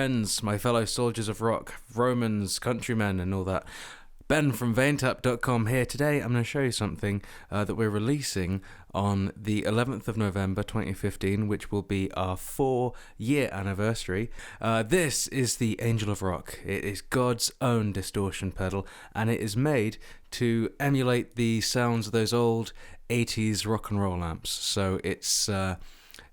friends, my fellow soldiers of rock, Romans, countrymen, and all that. Ben from Vein-Tap.com here. Today I'm going to show you something that we're releasing on the 11th of November 2015, which will be our 4-year anniversary. This is the Angel of Rock. It is God's own distortion pedal, and it is made to emulate the sounds of those old 80s rock and roll amps. So it's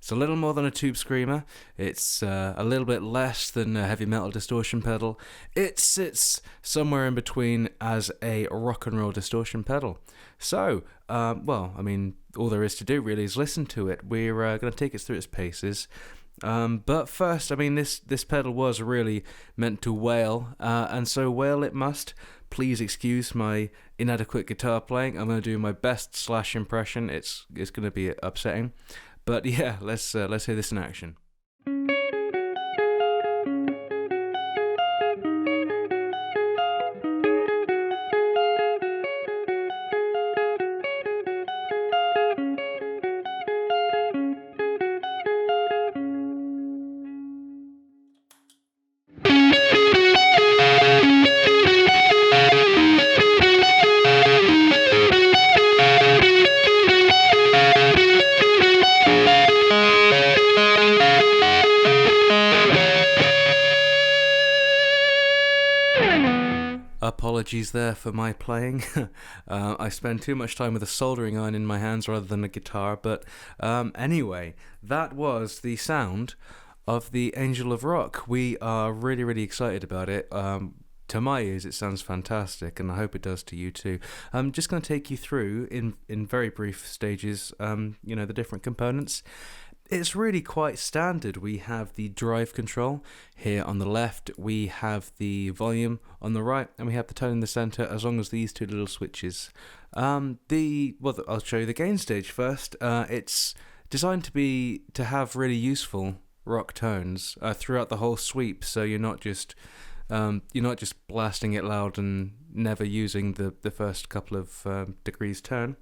a little more than a tube screamer. It's a little bit less than a heavy metal distortion pedal. It sits somewhere in between as a rock and roll distortion pedal. So, all there is to do really is listen to it. We're going to take it through its paces. But first, this pedal was really meant to wail, and so wail it must. Please excuse my inadequate guitar playing. I'm going to do my best Slash impression. It's going to be upsetting. But yeah, let's hear this in action. Apologies there for my playing. I spend too much time with a soldering iron in my hands rather than a guitar, but anyway, that was the sound of the Angel of Rock. We are really, really excited about it. To my ears, it sounds fantastic, and I hope it does to you too. I'm just going to take you through, in very brief stages, the different components. It's really quite standard. We have the drive control here on the left, we have the volume on the right, and we have the tone in the center, as long as these two little switches. I'll show you the gain stage first. It's designed to have really useful rock tones throughout the whole sweep, so you're not just blasting it loud and never using the first couple of degrees turn.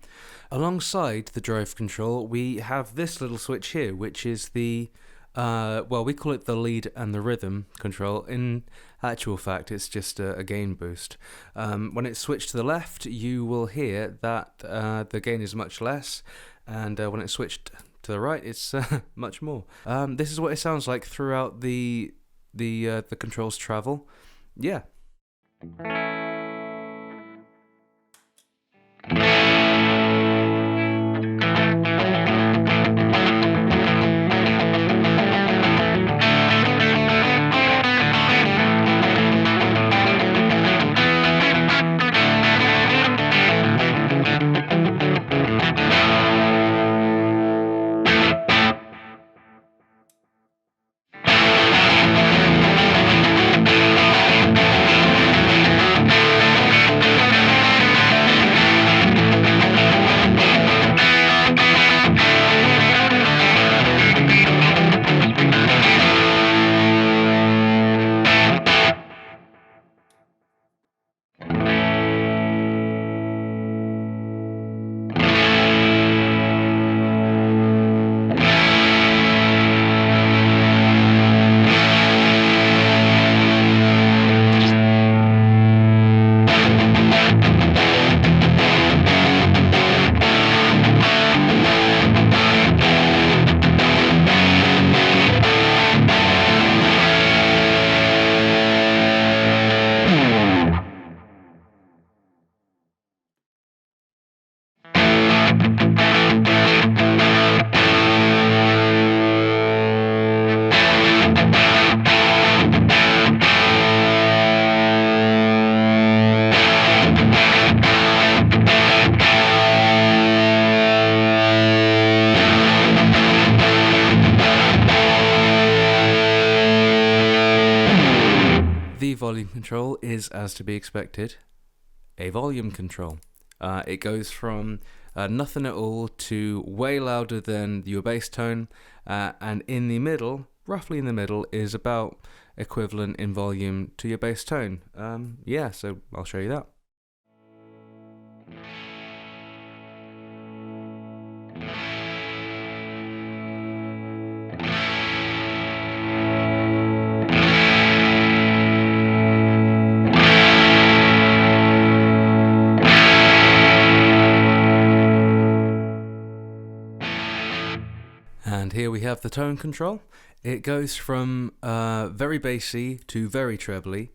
Alongside the drive control, we have this little switch here, which is the we call it the lead and the rhythm control. In actual fact, it's just a gain boost. When it's switched to the left, you will hear that the gain is much less, and when it's switched to the right, it's much more. This is what it sounds like throughout the controls travel. Yeah. The volume control is, as to be expected, a volume control. It goes from nothing at all to way louder than your bass tone, and in the middle, roughly in the middle, is about equivalent in volume to your bass tone. So I'll show you that. here we have the tone control. It goes from very bassy to very trebly,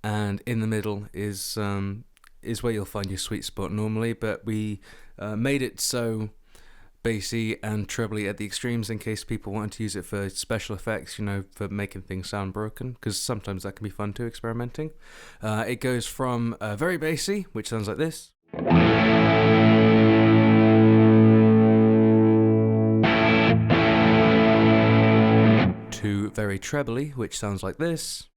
and in the middle is where you'll find your sweet spot normally, but we made it so bassy and trebly at the extremes in case people want to use it for special effects, for making things sound broken, because sometimes that can be fun too, experimenting. It goes from very bassy, which sounds like this, to very trebly, which sounds like this,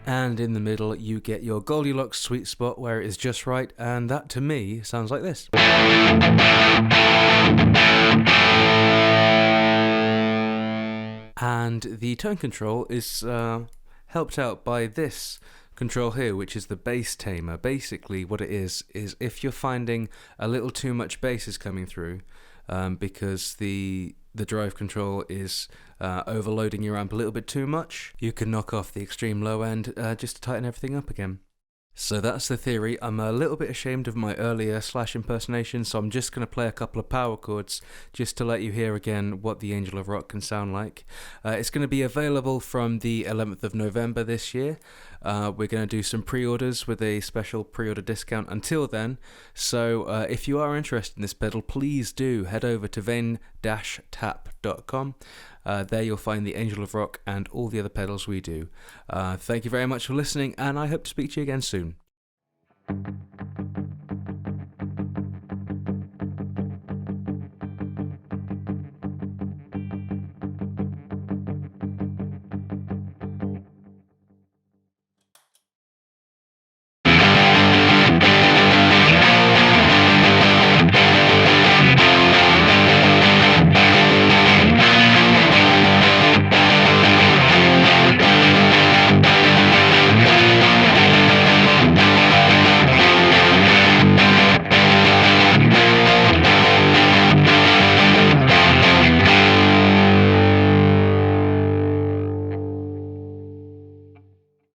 and in the middle you get your Goldilocks sweet spot where it is just right, and that to me sounds like this. And the tone control is helped out by this control here, which is the bass tamer. Basically what it is if you're finding a little too much bass is coming through, because the drive control is overloading your amp a little bit too much, you can knock off the extreme low end just to tighten everything up again. So that's the theory. I'm a little bit ashamed of my earlier Slash impersonation, so I'm just going to play a couple of power chords just to let you hear again what the Angel of Rock can sound like. It's going to be available from the 11th of November this year. We're going to do some pre-orders with a special pre-order discount until then. So if you are interested in this pedal, please do head over to Vein-Tap.com. There you'll find the Angel of Rock and all the other pedals we do. Thank you very much for listening, and I hope to speak to you again soon.